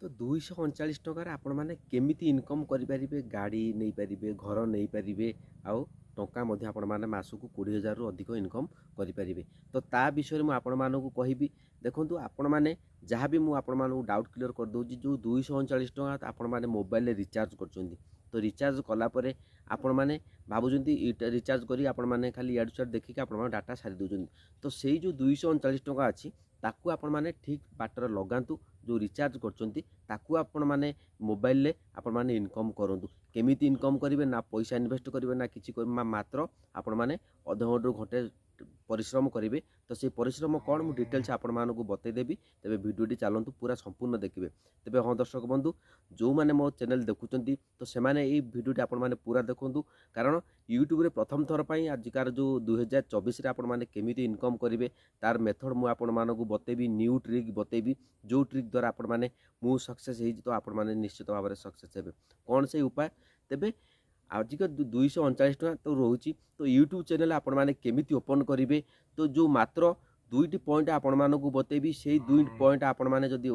तो 239 टकर आपण माने केमिति इनकम करि परिबे गाड़ी नै परिबे घर नै परिबे आउ टंका मध्ये आपण माने मासकु 20,000 रु अधिक इनकम करि परिबे। तो ता विषय मु आपण मानकु कहिबी देखंतु आपण माने जहाँ भी मु आपण मानकु डाउट क्लियर कर दउची जो 239 टका आपण माने मोबाइल रे रिचार्ज करचंदी। तो रिचार्ज कला परे आपण माने भाबुचंती रिचार्ज करी आपण माने खाली याडू साड देखि आपण माने डाटा सारी दउचंदी। तो सेही जो 239 टका अछि ताकू आपण माने ठीक बाटर लगांतु जो रिचार्ज करचंती ताकू आपण माने मोबाइल ले आपण माने इनकम करंतु। केमिति इनकम करिवे ना पैसा इन्वेस्ट करिवे ना किछि मात्र आपण माने अध घंटे घंटे परिश्रम करिवे। तो से परिश्रम कौन मु डिटेल्स आपण मानकु बतै देबी। तेबे भिडियोटी चलंतु पूरा संपूर्ण देखिबे। तेबे हाँ दर्शक बंधु जो माने मो चैनल देखुचंती तो से माने ए भिडियोटी आपण माने पूरा देखंतु कारण यूट्यूब रे प्रथम थर पई आजिकार जो 2024 रे आपण माने केमिति इनकम करिवे तार मेथड मु आपण मानकु बतेबी। न्यू ट्रिक बतेबी जो ट्रिक द्वारा आपण माने मु सक्सेस हे तो आपण माने निश्चित भाव में सक्सेस हेबे। कौन से उपाय तेबे आजिका 239 टका तो रोची। तो यूट्यूब चैनल आपण माने केमिति ओपन करिवे तो जो मात्र दुईटी पॉइंट आपण मानकु बतेबी सेही दुई पॉइंट आपण माने जदी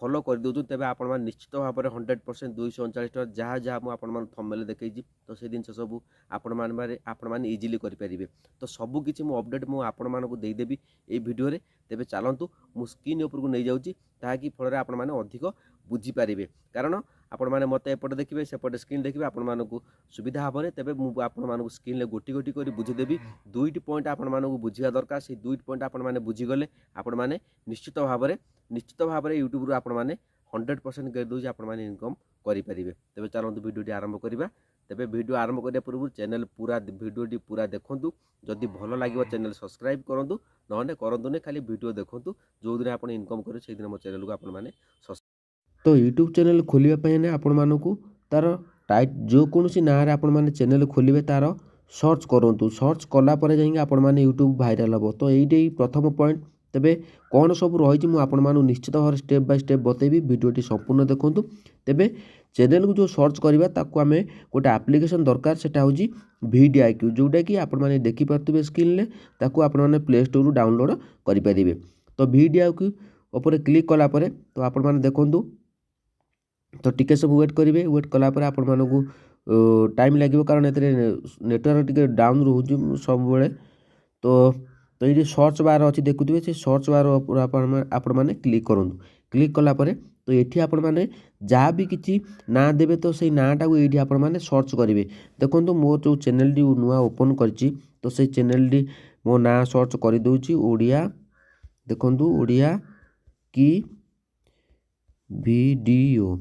फॉलो कर दउछु तेबे आपण माने निश्चित भाव में 100% 239 टका जहाँ जहाँ मु आपण माने थंबनेल देखैछि तो से दिन सब आपण माने इजीली करि परिबे। तो सब किछि मु अपडेट मु आपण मानकु देई देबी ए वीडियो रे। तेबे चलंतु मु स्क्रीन ऊपर को नै जाउछि ताकि फल आपण माने अधिक बुझी पारिबे कारण आपण माने मते एपटे देखिबे सेपटे स्क्रीन देखिबे आपण मानकु सुविधा हाबरे। तेबे मु आपण मानकु स्क्रीन ले गोटी गोटी करी बुझी देबी। दुईटी पॉइंट आपण मानकु बुझिया दरकार। से दुईटी पॉइंट आपण माने बुझी गले आपण माने निश्चित भाव में यूट्यूब रु आपण माने 100% कर दउछि आपण माने इनकम करि परिबे। तेबे चलंतु वीडियोटी आरंभ करिबा। तेबे वीडियो आरंभ करिया पूर्व चैनल पूरा वीडियोटी पूरा देखंतु। जदि भलो लागिबो चैनल सब्सक्राइब करंतु नहने करंतु ने खाली वीडियो देखंतु। जो दिन आपण इनकम करे से दिन मो चैनल को आपण माने तो यूट्यूब चैनल खोलिबा पय ने आपण मानकु तार टाइट जो कोनोसी ना रे आपण माने चैनल खोलिबे तार सर्च करंतु। सर्च कला परे जाई आपण माने यूट्यूब वायरल हबो। तो एइटे प्रथम पॉइंट। तेबे कौन सब रही मु आपण मानु निश्चित भाव स्टेप बाय स्टेप बतेबी। वीडियोटी संपूर्ण देखंतु। तेबे चैनल को जो सर्च करबा ताकू आमे गोटे एप्लिकेशन दरकार सेटा होजी VidIQ जोटा कि आपण माने देखि पारतबे स्क्रीन ले ताकू आपण माने प्ले स्टोर रु डाउनलोड करि परिबे। तो VidIQ ऊपर क्लिक कला परे तो आपण माने देखंतु तो टिके सब वेट करिवे। वेट कला परे आपण मानकु टाइम लागिवो कारण एतरे नेटवर्क टिके डाउन रहउजी सब बेले। तो ये सर्च बार अच्छी देखुए से सर्च बार आपण माने क्लिक करूँ। क्लिक कला परे तो ये आपण माने जहाँ भी किसी ना देवे तो से नाटा को ये आपण माने सर्च करेंगे। देखो मो जो चैनल टी नुआ ओपन करची तो से चैनल टी मो ना सर्च कर दूची ओडिया। देखो ओडिया की वीडियो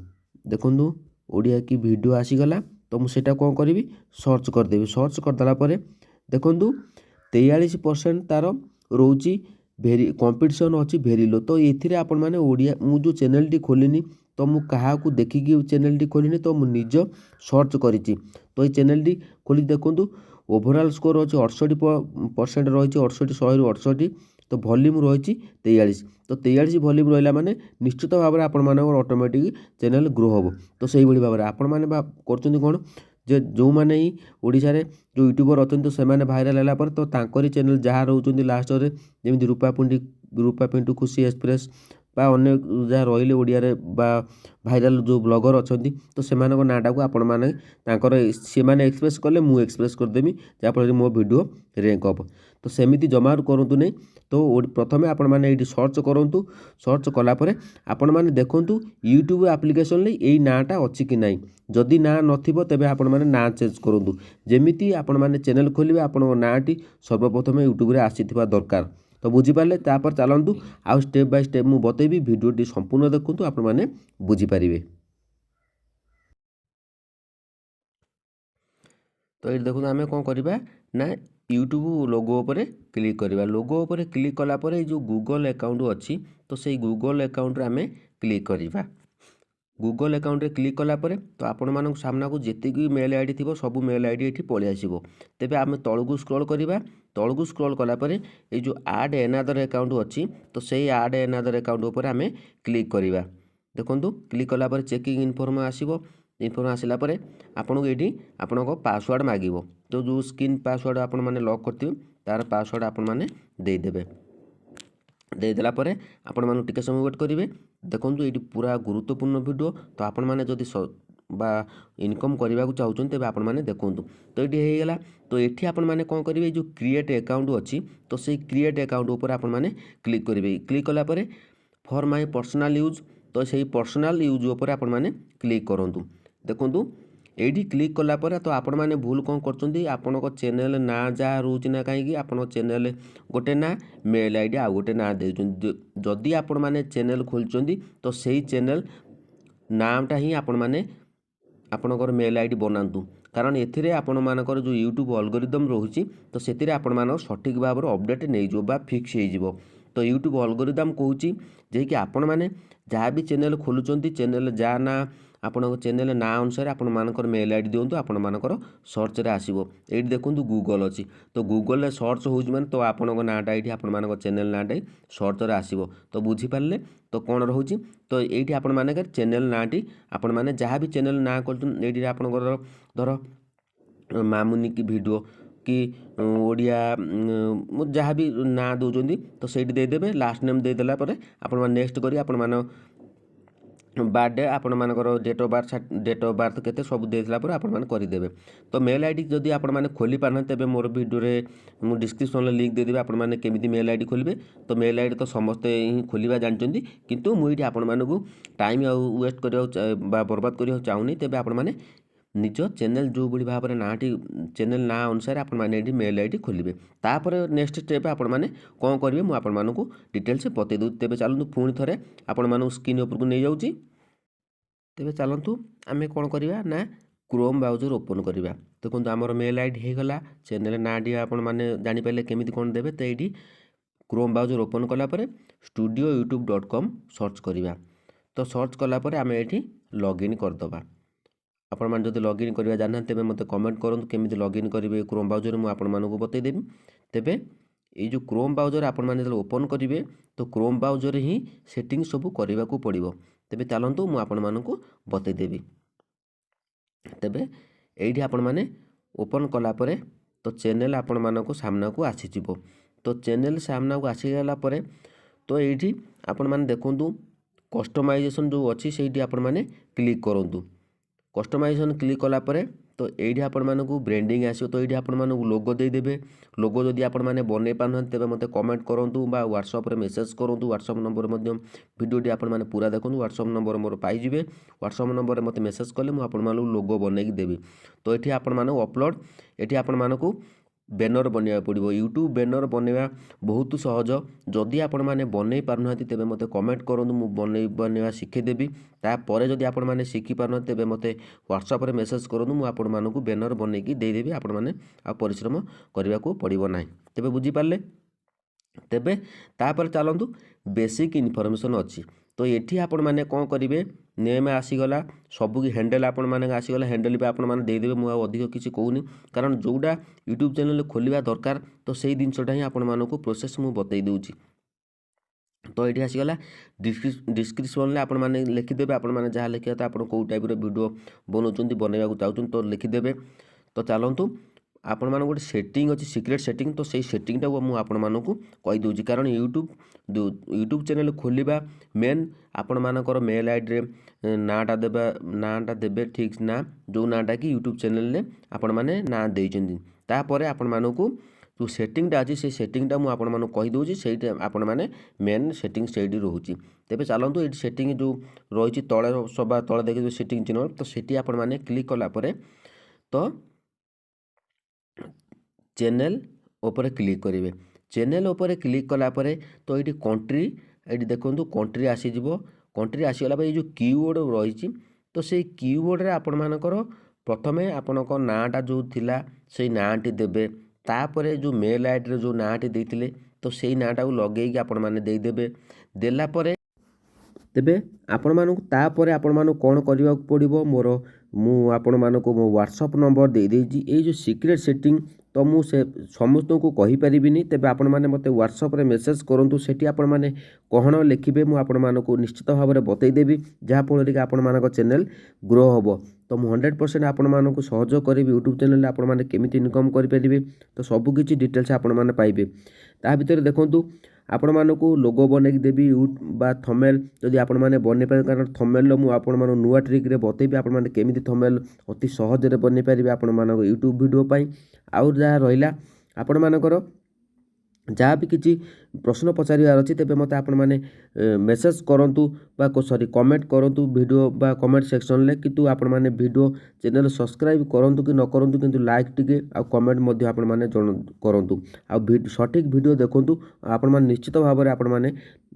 देखो ओडिया की वीडियो आसीगला। तो मुझे कौन करी सर्च करदेवी। सर्च करदेला देखो 43% तार रोची भेरी कंपटीशन अच्छी भेरी लो। तो ये आपण माने ओडिया मु जो चैनल टी खोलिनी तो मु कहा को देखिकी चैनल टी खोलिनी तो मु निज सर्च करिछि। तो ये चैनल टी खोली देखंतु ओवरऑल स्कोर अच्छी 68% रही 68 100 रु 68। तो वॉल्यूम रही 43। तो 43 वॉल्यूम रहा माने निश्चित भाव में आपण मानकर ऑटोमेटिक चैनल ग्रो हम। तो सही भाव में आपण माने करछन्ती कोन जे जो माने ही ओडिशा रे जो यूट्यूबर अछन तो से माने वायरल होला पर तो तांकरी चैनल जहाँ रोचंती लास्ट रे जेमि रूपा पिंटू खुशी एक्सप्रेस बा अन्य जहाँ रहिले ओडिया रे बा वायरल जो ब्लॉगर अछंती तो सेमानक नाटा को आपण माने तांकर से माने एक्सप्रेस कले मु एक्सप्रेस कर देमी जा फल मो वीडियो रैंक अप। तो सेमिति जमार करंतु नै। तो प्रथमे आपण माने एठी सर्च करंतु। सर्च कला परे आपण माने देखंतु यूट्यूब एप्लिकेशन ले एई नाटा अछि कि नै। जदि ना नथिबो तेबे आपण माने ना चेंज करंतु। जेमिति आपण माने चैनल खोलिबे आपण नाटी सर्वप्रथमे यूट्यूब रे आसीथिबा दरकार। तो बुझी पाले तापर चलंतु आ स्टेप बाय स्टेप मु बतेबी। वीडियोटी संपूर्ण देखंतु आपण माने बुझी पारिबे। तो ये देखो आम कौन करवा ना यूट्यूब लोगो पर क्लिक करवा। लोगो पर क्लिक कला पर जो गूगल अकाउंट अच्छी तो से गूगल अकाउंट आम क्लिक करवा। गूगल अकाउंट रे क्लिक कला पर तो आपण मान सामना को जितकी भी मेल आईडी थी सब मेल आईडी ये पलि आसो। तेबे आम तलू स्क्रॉल करवा। तलू स्क्रॉल कला पर ये जो आड एनादर अकाउंट अच्छी तो से आड एनादर अकाउंट उपर आम क्लिक करवा। देखो क्लिक कला पर चेकिंग इनफॉर्म आसो। इनफॉर्म आसला परे आपन को ये आपण पासवर्ड मांगो। तो जो स्क्रीन पासवर्ड आपण माने लॉक करथिबे तार पासवर्ड आपण माने देदेबे। देदेला परे आपण मानु टिके समय वेट करिवे। देखो ये पूरा गुरुत्वपूर्ण वीडियो तो आपण मैंने जदि बा इनकम करने को चाहते तेज आपण मैंने देखूँ तो ये होगा तो ये आपण मैंने कौन करेंगे जो क्रिएट अकाउंट अच्छी तो से क्रिएट अकाउंट उपर आपण मैंने क्लिक करेंगे क्लिक कलापर फॉर माय पर्सनल यूज तो सही पर्सनल यूज उपर आपण मैंने क्लिक करूँ देखूँ ये क्लिक कलापर तो आपण मैंने भूल कौन कर चैनल ना जहाँ रोचे ना कहीं आप चैनल गोटे ना मेल आईडी आ गोटे ना दे जदि आपण मैंने चैनल खोलुँच तो सही चैनल नामटा ही आपण मैंने आपणकर मेल आईडी बनातु कारण एथिरे आपण मानकर जो यूट्यूब अलगोरिदम रोची तो से आपण मान सठिक भाव अपडेट नहीं बा फिक्स हो तो यूट्यूब अलगोरिदम कहूँ जे कि आपण मैंने जहाँ भी चैनल खोलुँच चैनल जहाँ ना आपण चैनल ना अनुसार आपण मानकर मेल आईडी दिंतु आपण मानकर सर्च रे आसीबो ये देखूँ गूगल अच्छी तो गूगल सर्च हो तो आपण नाटा ये आपण मान चैनल नाटा सर्च रे आसीबो तो बुझीपारे तो कौन रोचे तो ये आपण मानकर चैनल नाटी आपण मैंने जहाँ भी चैनल ना कर आपणकर धर मामुनी की वीडियो कि ओडिया जहाँ भी ना दौरान तो सही देदेवे लास्ट नेम देदेला आपण नेक्स्ट करी आपण मान बर्थडे आपण मानकर डेट ऑफ बर्थ केते सब देला पर आपण माने करदेवे तो मेल आईडी जदि आपण माने खोली पारना तेबे मोर वीडियो रे मु डिस्क्रिप्शन में लिंक देदेबे आपण माने केमिति मेल आईडी खोलिबे तो मेल आईडी तो समस्ते ही खोलिबा जानचंदी किंतु मु इटी आपण मानकु टाइम वेस्ट करिया बा बर्बाद करिया चाहूनी तेबे आपण माने निज चैनल जो बड़ी भाव में नाटी चैनल ना अनुसार आपण माने एटी मेल आईडी खोलिबे तापर नेक्स्ट स्टेप आपण माने कौन करिवे मु आपण मानकु डिटेल्स बतै दउ तेबे चलंतु पुणी थरे आपण मानकु स्क्रीन ऊपर को नहीं जाउची तेबे चलंतु आमे कौन करिवा ना क्रोम ब्राउजर ओपन करिवा देखो आमर मेल आईडी हे गला चैनल नाटी आपण माने जानि पाले केमिति कोन देबे तो एटी क्रोम ब्राउजर ओपन कला परे studioyoutube.com सर्च करिवा तो सर्च कला परे आमे एटी लॉगिन करदबा आपण मान जदि लॉगिन करबा जानना तेबे मते कमेंट करंतु केमिति लॉगिन करिवे क्रोम ब्राउजर मु आपण मानकु बतै देबी तेबे ये जो क्रोम ब्राउजर आपण माने जदि ओपन करिवे तो क्रोम ब्राउजर ही सेटिंग सब करबा को पड़िबो तेबे चलंतु मु आपण मानकु बतै देबी तेबे एठी आपण माने ओपन कला परे तो चैनल आपण मानकु सामना को आसी जिवो तो चैनल सामना को आसी गला परे तो एठी आपण माने देखंतु कस्टमाइजेशन जो अछि सेठी आपण माने क्लिक करंतु कस्टमाइजेशन क्लिक कला परे तो ये आपण मानकु ब्रांडिंग आसो तो ये आपण मानकु लोगो दे देबे लोगो जदि आपण माने बनै पारन तेबे मते कमेंट करंतु बा व्हाट्सएप रे मेसेज करंतु व्हाट्सएप नंबर मध्यम वीडियोटी आपण माने पूरा देखंतु व्हाट्सएप नंबर मोर पाई जिवे व्हाट्सएप नंबर मते मेसेज कले मु आपण मानकु लोगो बनै कि देबी तो एठी आपण मानकु अपलोड एठी आपण मानकु बैनर बनवा पड़ो यूट्यूब बैनर बनवा बहुत सहज जदि आपण मैंने बन पारना तेबे मते कमेंट करूँ मुझे बनवा शिखेदेवी तापर जदि आपण मैंने शिखि पारना तेबे मते व्हाट्सएप रे मेसेज करूँ मुझे आपण मानकु बैनर बनईकी देदेवी आपण मैंने आ परिश्रम करने को पड़ो ना तेबे बुझीपारे तेबे तापर चलतु बेसिक इनफॉरमेशन अच्छी तो ये आपण मैंने कौन करेंगे नेम आसीगला सबू हैंडल आपण मैंने आसीगला हैंडल भी आपण मैंने देदेवे मुझे अधिक किसी कहूनी कारण जोटा यूट्यूब चैनल खोलिया दरकार तो सही जिनटा ही आपण मानक प्रोसेस मुझे बतई दूची तो ये आसीगला डिस्क्रिप्शन में आपण मैंने लिखिदेवे आपण मैंने जहाँ लिखा था आप टाइप वीडियो बनाऊँ बनवाक चाहूँ तो लिखिदेवे तो चलतु आपण मान गोटे सेटिंग अच्छी सिक्रेट सेटिंग तो सही सेटिंगटा मुझे आपण मानक कहीदे कारण यूट्यूब चैनल खोलिबा मेन आपण मानकर मेल आईडी रे नाटा देबे ठीक ना जो नाटा कि यूट्यूब चैनल रे आपण माने ना देइचंदी तापर आपण मानकु जो सेटिंगटा अच्छी से सेटिंगटा मुझे आपण मानक कहीदे से आपण माने मेन सेटिंग सेठी रोची तेबे चलतु ये सेटिंग जो रही तले सभा तले देखिए जो सेटिंग चिन्ह तो सेठी आपण माने क्लिक कला परे तो चैनल ऊपर क्लिक करेंगे चैनल ऊपर क्लिक कला परे तो ये कंट्री ये देखो कंट्री आसीज कंट्री आसीगला ये जो कीवर्ड रही तो से कीवर्ड रे आपण मानकर प्रथमे आपणक नाटा जो थिला से नाटी देबे तापर जो मेल आईडी रे जो नाटी देइथिले तो से नाटा को लगेगी आपण माने दे देबे देला परे तेबे आपण मानक तापर आपण मानक कौन करने पड़ो मोर मु आपण मानक मो व्हाट्सएप नंबर दे देइछि ए जो सिक्रेट सेटिंग तो मुझे समस्त को कहीपरिनी तेबे आपण माने मते व्हाट्सएप रे मेसेज करंतु सेठी आपण माने कहण लिखिबे मु आपण मानक निश्चित भाव में बतई देबी जहाँ फल कि आपण मानक चैनल ग्रो हबो तो मु 100% आपण मानक सहयोग करिवि यूट्यूब चैनल आपण माने केमिति इनकम करि परिबे तो सब किछि डिटेल्स आपण माने पाइबे ता भितर देखंतु ଆପଣମାନଙ୍କୁ ଲୋଗୋ ବନେଇକି ଦେବି ବା ଥମ୍ବନେଲ୍ ଯଦି ଆପଣମାନେ ବନେଇ ପାରିବେ, କାରଣ ଥମ୍ବନେଲ୍ ମୁଁ ଆପଣମାନଙ୍କୁ ନୂଆ ଟ୍ରିକ୍ରେ ବତେଇବି ଆପଣମାନେ କେମିତି ଥମ୍ବନେଲ୍ ଅତି ସହଜରେ ବନେଇ ପାରିବେ ଆପଣମାନଙ୍କ ୟୁଟ୍ୟୁବ୍ ଭିଡ଼ିଓ ପାଇଁ। ଆଉ ଯାହା ରହିଲା ଆପଣମାନଙ୍କର ଯାହା ବି କିଛି ପ୍ରଶ୍ନ ପଚାରିବାର ଅଛି ତେବେ ମୋତେ ଆପଣମାନେ ମେସେଜ୍ କରନ୍ତୁ ବା କମେଣ୍ଟ କରନ୍ତୁ ଭିଡ଼ିଓ ବା କମେଣ୍ଟ ସେକ୍ସନ୍ରେ। କିନ୍ତୁ ଆପଣମାନେ ଭିଡ଼ିଓ ଚ୍ୟାନେଲ୍ ସବସ୍କ୍ରାଇବ୍ କରନ୍ତୁ କି ନ କରନ୍ତୁ, କିନ୍ତୁ ଲାଇକ୍ ଟିକେ ଆଉ କମେଣ୍ଟ ମଧ୍ୟ ଆପଣମାନେ କରନ୍ତୁ। ଆଉ ସଠିକ୍ ଭିଡ଼ିଓ ଦେଖନ୍ତୁ। ଆପଣମାନେ ନିଶ୍ଚିତ ଭାବରେ ଆପଣମାନେ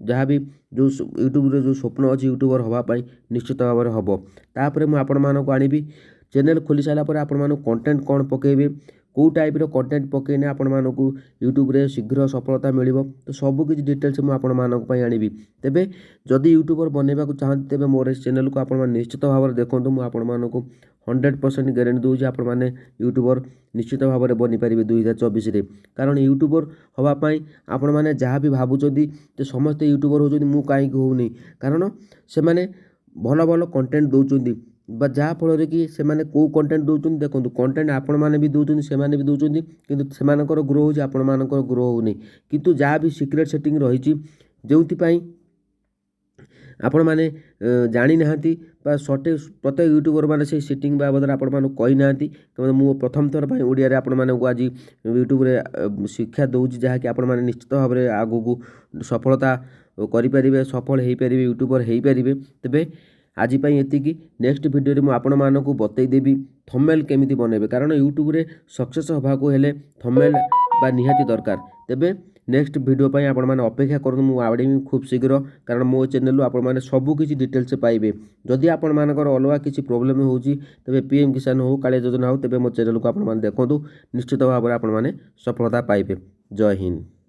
ଯାହା ବି ଯେଉଁ ୟୁଟ୍ୟୁବ୍ରେ ଯେଉଁ ସ୍ୱପ୍ନ ଅଛି ୟୁଟ୍ୟୁବର୍ ହେବା ପାଇଁ ନିଶ୍ଚିତ ଭାବରେ ହେବ। ତାପରେ ମୁଁ ଆପଣମାନଙ୍କୁ ଆଣିବି ଚ୍ୟାନେଲ୍ ଖୋଲି ସାରିଲା ପରେ ଆପଣମାନଙ୍କୁ କଣ୍ଟେଣ୍ଟ କ'ଣ ପକାଇବେ, କେଉଁ ଟାଇପ୍ର କଣ୍ଟେଣ୍ଟ ପକାଇଲେ ଆପଣମାନଙ୍କୁ ୟୁଟ୍ୟୁବ୍ରେ ଶୀଘ୍ର ସଫଳତା ମିଳିବ, ତ ସବୁକିଛି ଡିଟେଲ୍ସ ମୁଁ ଆପଣମାନଙ୍କ ପାଇଁ ଆଣିବି। ତେବେ ଯଦି ୟୁଟ୍ୟୁବର୍ ବନେଇବାକୁ ଚାହାନ୍ତି ତେବେ ମୋର ଏ ଚ୍ୟାନେଲ୍କୁ ଆପଣମାନେ ନିଶ୍ଚିତ ଭାବରେ ଦେଖନ୍ତୁ। ମୁଁ ଆପଣମାନଙ୍କୁ 100% ଗ୍ୟାରେଣ୍ଟି ଦେଉଛି ଆପଣମାନେ ୟୁଟ୍ୟୁବର୍ ନିଶ୍ଚିତ ଭାବରେ ବନିପାରିବେ 2024ରେ। କାରଣ ୟୁଟ୍ୟୁବର୍ ହେବା ପାଇଁ ଆପଣମାନେ ଯାହା ବି ଭାବୁଛନ୍ତି ଯେ ସମସ୍ତେ ୟୁଟ୍ୟୁବର୍ ହେଉଛନ୍ତି, ମୁଁ କାହିଁକି ହେଉନି, କାରଣ ସେମାନେ ଭଲ ଭଲ କଣ୍ଟେଣ୍ଟ ଦେଉଛନ୍ତି ବା ଯାହାଫଳରେ କି ସେମାନେ କେଉଁ କଣ୍ଟେଣ୍ଟ ଦେଉଛନ୍ତି ଦେଖନ୍ତୁ, କଣ୍ଟେଣ୍ଟ ଆପଣମାନେ ବି ଦେଉଛନ୍ତି ସେମାନେ ବି ଦେଉଛନ୍ତି, କିନ୍ତୁ ସେମାନଙ୍କର ଗ୍ରୋ ହେଉଛି ଆପଣମାନଙ୍କର ଗ୍ରୋ ହେଉନି। କିନ୍ତୁ ଯାହା ବି ସିକ୍ରେଟ୍ ସେଟିଂ ରହିଛି ଯେଉଁଥିପାଇଁ ଆପଣମାନେ ଜାଣିନାହାନ୍ତି ବା ପ୍ରତ୍ୟେକ ୟୁଟ୍ୟୁବର୍ ମାନେ ସେଇ ସେଟିଂ ବାବଦରେ ଆପଣମାନଙ୍କୁ କହିନାହାନ୍ତି। ମୁଁ ପ୍ରଥମ ଥର ପାଇଁ ଓଡ଼ିଆରେ ଆପଣମାନଙ୍କୁ ଆଜି ୟୁଟ୍ୟୁବ୍ରେ ଶିକ୍ଷା ଦେଉଛି, ଯାହାକି ଆପଣମାନେ ନିଶ୍ଚିତ ଭାବରେ ଆଗକୁ ସଫଳତା କରିପାରିବେ, ସଫଳ ହୋଇପାରିବେ, ୟୁଟ୍ୟୁବର୍ ହୋଇପାରିବେ। ତେବେ ଆଜି ପାଇଁ ଏତିକି। ନେକ୍ସଟ ଭିଡ଼ିଓରେ ମୁଁ ଆପଣମାନଙ୍କୁ ବତେଇଦେବି ଥମ୍ବନେଲ୍ କେମିତି ବନେଇବେ, କାରଣ ୟୁଟ୍ୟୁବ୍ରେ ସକ୍ସେସ୍ ହେବାକୁ ହେଲେ ଥମ୍ବନେଲ୍ ବା ନିହାତି ଦରକାର। ତେବେ ନେକ୍ସଟ ଭିଡ଼ିଓ ପାଇଁ ଆପଣମାନେ ଅପେକ୍ଷା କରନ୍ତୁ, ମୁଁ ଆଣିବି ଖୁବ୍ ଶୀଘ୍ର, କାରଣ ମୋ ଚ୍ୟାନେଲ୍ରୁ ଆପଣମାନେ ସବୁକିଛି ଡିଟେଲ୍ସ ପାଇବେ। ଯଦି ଆପଣମାନଙ୍କର ଅଲଗା କିଛି ପ୍ରୋବ୍ଲେମ୍ ହେଉଛି ତେବେ PM କିଷାନ ହେଉ, କାଳିଆ ଯୋଜନା ହେଉ, ତେବେ ମୋ ଚ୍ୟାନେଲ୍କୁ ଆପଣମାନେ ଦେଖନ୍ତୁ, ନିଶ୍ଚିତ ଭାବରେ ଆପଣମାନେ ସଫଳତା ପାଇବେ। ଜୟ ହିନ୍ଦ।